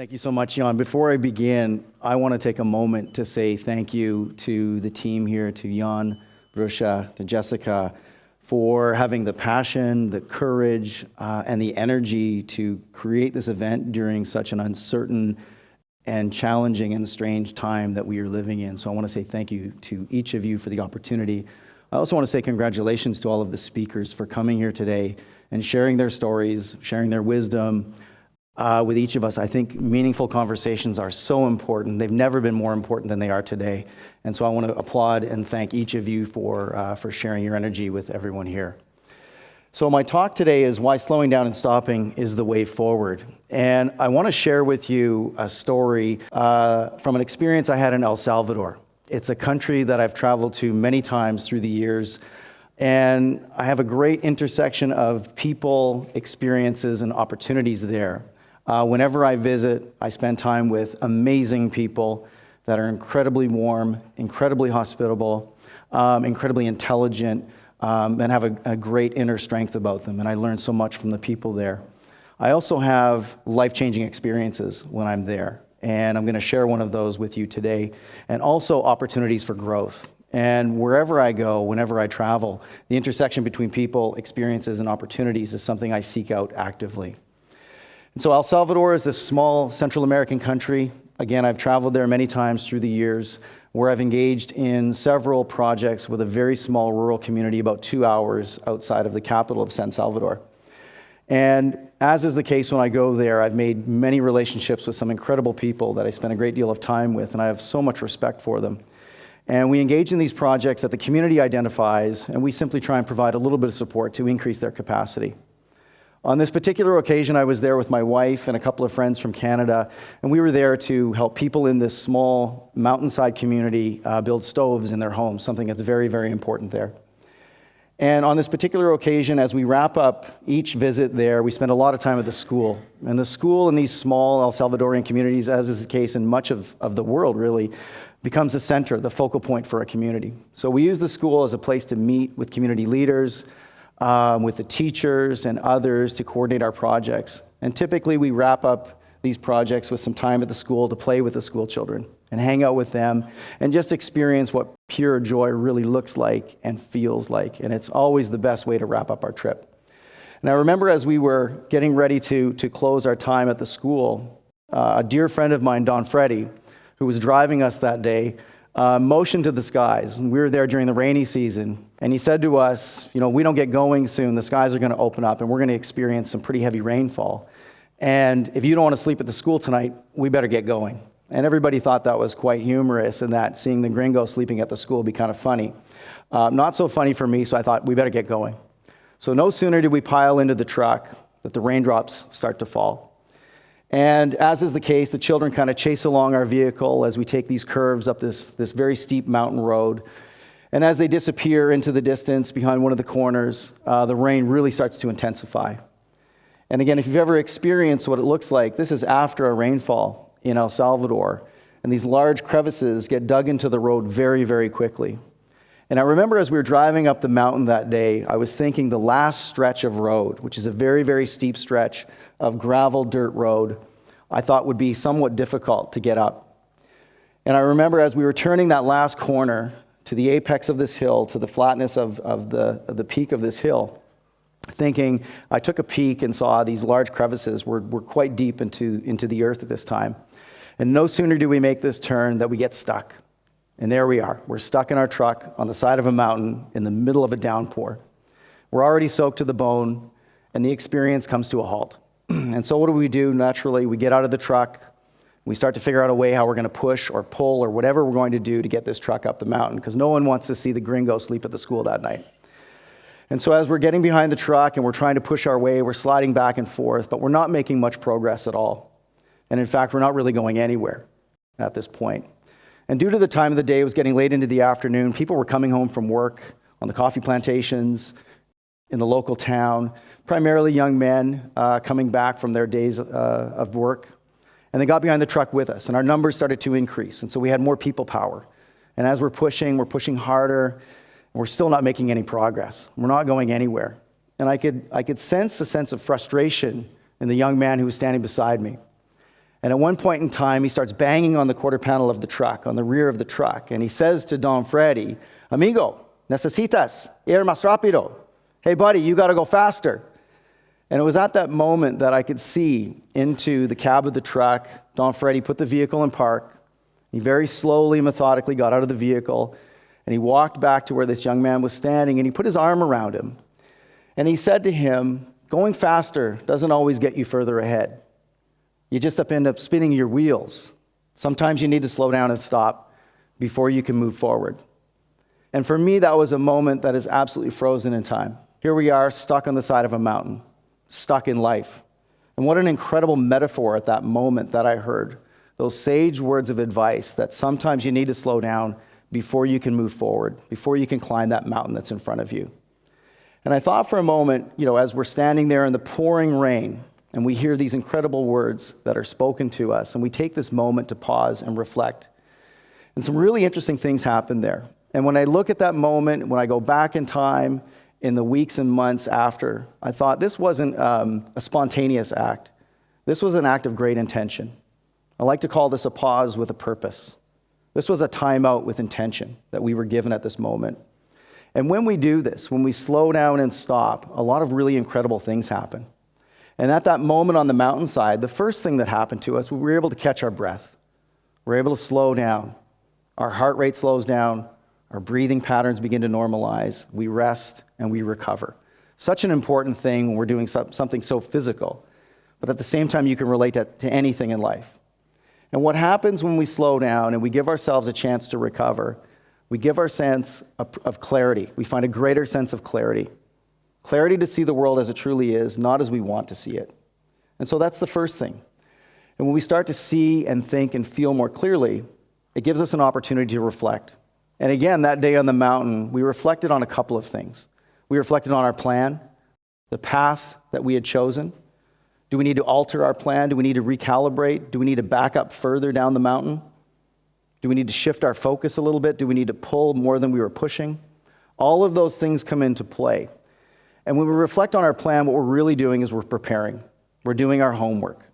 Thank you so much, Jan. Before I begin, I want to take a moment to say thank you to the team here, to Jan, Brusha, to Jessica, for having the passion, the courage, and the energy to create this event during such an uncertain and challenging and strange time that we are living in. So I want to say thank you to each of you for the opportunity. I also want to say congratulations to all of the speakers for coming here today and sharing their stories, sharing their wisdom, with each of us. I think meaningful conversations are so important. They've never been more important than they are today. And so I want to applaud and thank each of you for sharing your energy with everyone here. So my talk today is why slowing down and stopping is the way forward. And I want to share with you a story from an experience I had in El Salvador. It's a country that I've traveled to many times through the years. And I have a great intersection of people, experiences, and opportunities there. Whenever I visit, I spend time with amazing people that are incredibly warm, incredibly hospitable, incredibly intelligent, and have a great inner strength about them. And I learn so much from the people there. I also have life-changing experiences when I'm there. And I'm going to share one of those with you today. And also opportunities for growth. And wherever I go, whenever I travel, the intersection between people, experiences, and opportunities is something I seek out actively. And so El Salvador is this small Central American country. Again, I've traveled there many times through the years, where I've engaged in several projects with a very small rural community about 2 hours outside of the capital of San Salvador. And as is the case when I go there, I've made many relationships with some incredible people that I spend a great deal of time with, and I have so much respect for them. And we engage in these projects that the community identifies, and we simply try and provide a little bit of support to increase their capacity. On this particular occasion, I was there with my wife and a couple of friends from Canada, and we were there to help people in this small mountainside community build stoves in their homes, something that's very, very important there. And on this particular occasion, as we wrap up each visit there, we spend a lot of time at the school. And the school in these small El Salvadorian communities, as is the case in much of the world really, becomes the center, the focal point for a community. So we use the school as a place to meet with community leaders, with the teachers and others to coordinate our projects. And typically we wrap up these projects with some time at the school to play with the school children and hang out with them and just experience what pure joy really looks like and feels like. And it's always the best way to wrap up our trip. And I remember as we were getting ready to close our time at the school, a dear friend of mine, Don Freddy, who was driving us that day, motioned to the skies. And we were there during the rainy season. And he said to us, we don't get going soon. The skies are going to open up and we're going to experience some pretty heavy rainfall. And if you don't want to sleep at the school tonight, we better get going. And everybody thought that was quite humorous and that seeing the gringo sleeping at the school would be kind of funny. Not so funny for me, so I thought we better get going. So no sooner did we pile into the truck that the raindrops start to fall. And as is the case, the children kind of chase along our vehicle as we take these curves up this very steep mountain road. And as they disappear into the distance behind one of the corners, the rain really starts to intensify. And again, if you've ever experienced what it looks like, this is after a rainfall in El Salvador. And these large crevices get dug into the road very, very quickly. And I remember as we were driving up the mountain that day, I was thinking the last stretch of road, which is a very, very steep stretch of gravel dirt road, I thought would be somewhat difficult to get up. And I remember as we were turning that last corner to the apex of this hill, to the flatness of the peak of this hill, thinking, I took a peek and saw these large crevices were quite deep into the earth at this time. And no sooner do we make this turn that we get stuck. And there we are. We're stuck in our truck on the side of a mountain in the middle of a downpour. We're already soaked to the bone, and the experience comes to a halt. And so what do? Naturally, we get out of the truck. We start to figure out a way how we're going to push or pull or whatever we're going to do to get this truck up the mountain, because no one wants to see the gringo sleep at the school that night. And so as we're getting behind the truck and we're trying to push our way, we're sliding back and forth, but we're not making much progress at all. And in fact, we're not really going anywhere at this point. And due to the time of the day, it was getting late into the afternoon, people were coming home from work on the coffee plantations in the local town, primarily young men coming back from their days of work. And they got behind the truck with us, and our numbers started to increase. And so we had more people power. And as we're pushing harder, and we're still not making any progress. We're not going anywhere. And I could sense the sense of frustration in the young man who was standing beside me. And at one point in time, he starts banging on the quarter panel of the truck, on the rear of the truck. And he says to Don Freddy, "Amigo, necesitas ir más rápido." Hey, buddy, you got to go faster. And it was at that moment that I could see into the cab of the truck. Don Freddy put the vehicle in park. He very slowly, methodically got out of the vehicle, and he walked back to where this young man was standing, and he put his arm around him. And he said to him, "Going faster doesn't always get you further ahead. You just end up spinning your wheels. Sometimes you need to slow down and stop before you can move forward." And for me, that was a moment that is absolutely frozen in time. Here we are, stuck on the side of a mountain, stuck in life. And what an incredible metaphor at that moment that I heard. Those sage words of advice that sometimes you need to slow down before you can move forward, before you can climb that mountain that's in front of you. And I thought for a moment, as we're standing there in the pouring rain, and we hear these incredible words that are spoken to us, and we take this moment to pause and reflect. And some really interesting things happen there. And when I look at that moment, when I go back in time, in the weeks and months after, I thought this wasn't a spontaneous act. This was an act of great intention. I like to call this a pause with a purpose. This was a timeout with intention that we were given at this moment. And when we do this, when we slow down and stop, a lot of really incredible things happen. And at that moment on the mountainside, the first thing that happened to us, we were able to catch our breath. We're able to slow down. Our heart rate slows down. Our breathing patterns begin to normalize. We rest and we recover. Such an important thing when we're doing something so physical. But at the same time, you can relate that to anything in life. And what happens when we slow down and we give ourselves a chance to recover, we give our sense of clarity. We find a greater sense of clarity. Clarity to see the world as it truly is, not as we want to see it. And so that's the first thing. And when we start to see and think and feel more clearly, it gives us an opportunity to reflect. And again, that day on the mountain, we reflected on a couple of things. We reflected on our plan, the path that we had chosen. Do we need to alter our plan? Do we need to recalibrate? Do we need to back up further down the mountain? Do we need to shift our focus a little bit? Do we need to pull more than we were pushing? All of those things come into play. And when we reflect on our plan, what we're really doing is we're preparing. We're doing our homework.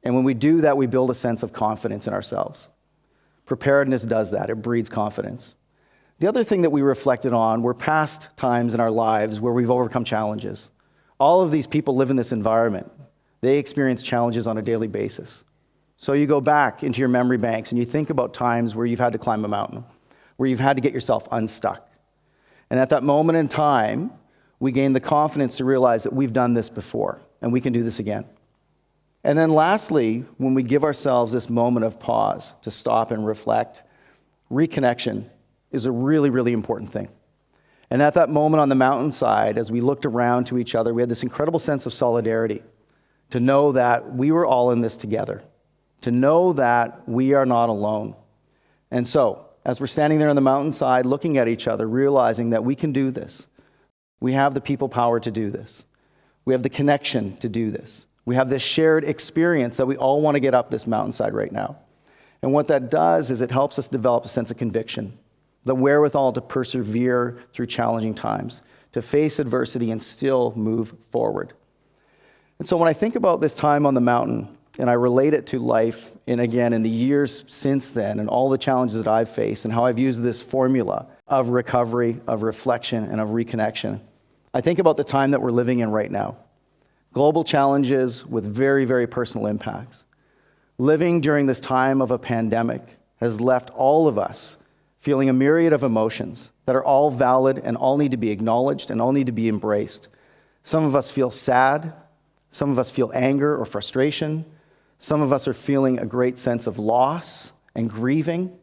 And when we do that, we build a sense of confidence in ourselves. Preparedness does that. It breeds confidence. The other thing that we reflected on were past times in our lives where we've overcome challenges. All of these people live in this environment. They experience challenges on a daily basis. So you go back into your memory banks and you think about times where you've had to climb a mountain, where you've had to get yourself unstuck. And at that moment in time, we gain the confidence to realize that we've done this before and we can do this again. And then lastly, when we give ourselves this moment of pause to stop and reflect, reconnection is a really, really important thing. And at that moment on the mountainside, as we looked around to each other, we had this incredible sense of solidarity, to know that we were all in this together, to know that we are not alone. And so, as we're standing there on the mountainside, looking at each other, realizing that we can do this, we have the people power to do this, we have the connection to do this, we have this shared experience that we all want to get up this mountainside right now. And what that does is it helps us develop a sense of conviction, the wherewithal to persevere through challenging times, to face adversity and still move forward. And so when I think about this time on the mountain and I relate it to life, and again, in the years since then and all the challenges that I've faced and how I've used this formula of recovery, of reflection, and of reconnection, I think about the time that we're living in right now. Global challenges with very, very personal impacts. Living during this time of a pandemic has left all of us feeling a myriad of emotions that are all valid and all need to be acknowledged and all need to be embraced. Some of us feel sad. Some of us feel anger or frustration. Some of us are feeling a great sense of loss and grieving.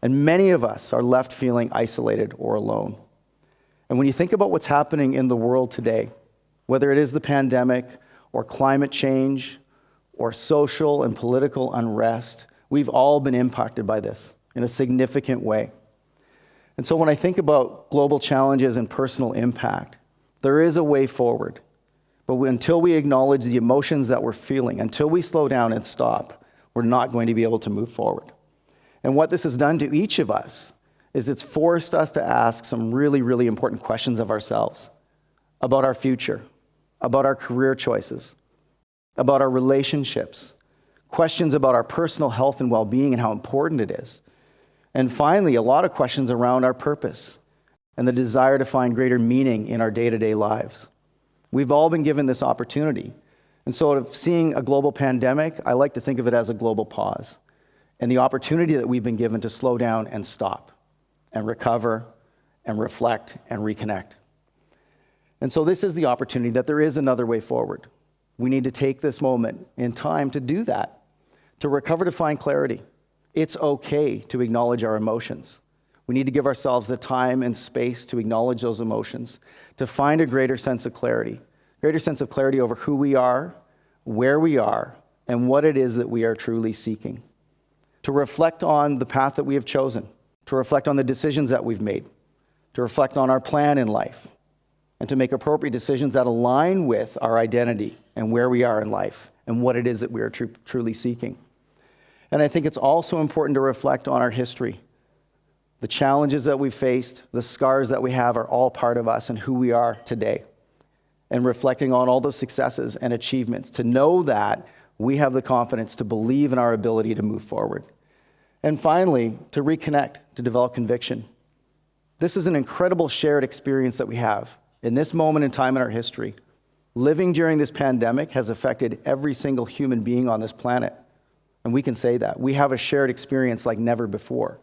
And many of us are left feeling isolated or alone. And when you think about what's happening in the world today, whether it is the pandemic or climate change or social and political unrest, we've all been impacted by this in a significant way. And so when I think about global challenges and personal impact, there is a way forward. But until we acknowledge the emotions that we're feeling, until we slow down and stop, we're not going to be able to move forward. And what this has done to each of us is it's forced us to ask some really, really important questions of ourselves about our future, about our career choices, about our relationships, questions about our personal health and well-being and how important it is. And finally, a lot of questions around our purpose and the desire to find greater meaning in our day-to-day lives. We've all been given this opportunity. And so seeing a global pandemic, I like to think of it as a global pause and the opportunity that we've been given to slow down and stop and recover and reflect and reconnect. And so this is the opportunity that there is another way forward. We need to take this moment in time to do that, to recover, to find clarity. It's okay to acknowledge our emotions. We need to give ourselves the time and space to acknowledge those emotions, to find a greater sense of clarity over who we are, where we are, and what it is that we are truly seeking. To reflect on the path that we have chosen, to reflect on the decisions that we've made, to reflect on our plan in life, and to make appropriate decisions that align with our identity and where we are in life and what it is that we are truly seeking. And I think it's also important to reflect on our history. The challenges that we've faced, the scars that we have are all part of us and who we are today. And reflecting on all those successes and achievements, to know that we have the confidence to believe in our ability to move forward. And finally, to reconnect, to develop conviction. This is an incredible shared experience that we have. In this moment in time in our history, living during this pandemic has affected every single human being on this planet. And we can say that. We have a shared experience like never before.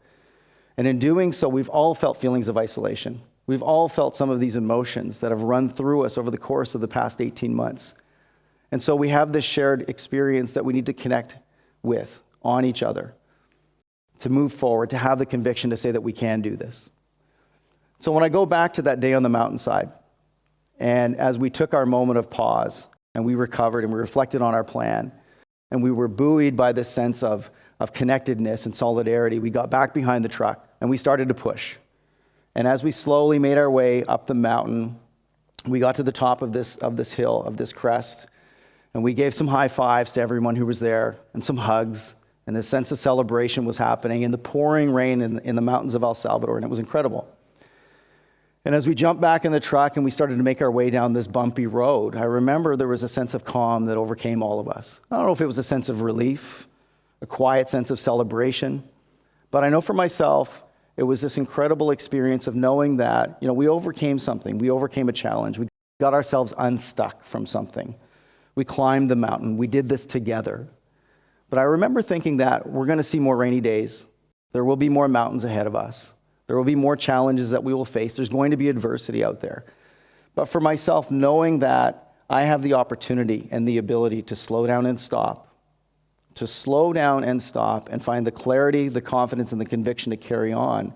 And in doing so, we've all felt feelings of isolation. We've all felt some of these emotions that have run through us over the course of the past 18 months. And so we have this shared experience that we need to connect with on each other, to move forward, to have the conviction to say that we can do this. So when I go back to that day on the mountainside, and as we took our moment of pause, and we recovered, and we reflected on our plan, and we were buoyed by this sense of connectedness and solidarity, we got back behind the truck, and we started to push. And as we slowly made our way up the mountain, we got to the top of this hill, of this crest, and we gave some high fives to everyone who was there, and some hugs, and this sense of celebration was happening in the pouring rain in the mountains of El Salvador, and it was incredible. And as we jumped back in the truck and we started to make our way down this bumpy road, I remember there was a sense of calm that overcame all of us. I don't know if it was a sense of relief, a quiet sense of celebration, but I know for myself, it was this incredible experience of knowing that, we overcame something. We overcame a challenge. We got ourselves unstuck from something. We climbed the mountain. We did this together. But I remember thinking that we're going to see more rainy days. There will be more mountains ahead of us. There will be more challenges that we will face. There's going to be adversity out there. But for myself, knowing that I have the opportunity and the ability to slow down and stop, and find the clarity, the confidence, and the conviction to carry on,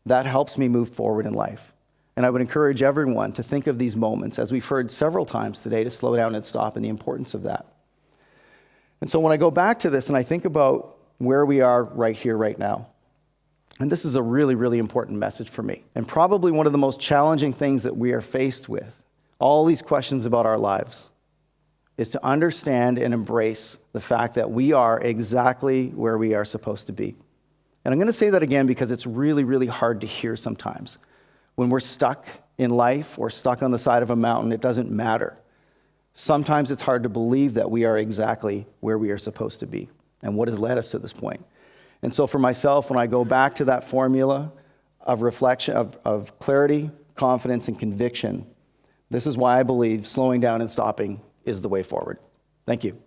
that helps me move forward in life. And I would encourage everyone to think of these moments, as we've heard several times today, to slow down and stop, and the importance of that. And so when I go back to this and I think about where we are right here, right now, and this is a really, really important message for me, and probably one of the most challenging things that we are faced with, all these questions about our lives, is to understand and embrace the fact that we are exactly where we are supposed to be. And I'm going to say that again because it's really, really hard to hear sometimes. When we're stuck in life or stuck on the side of a mountain, it doesn't matter. Sometimes it's hard to believe that we are exactly where we are supposed to be and what has led us to this point. And so for myself, when I go back to that formula of reflection, of clarity, confidence, and conviction, this is why I believe slowing down and stopping is the way forward. Thank you.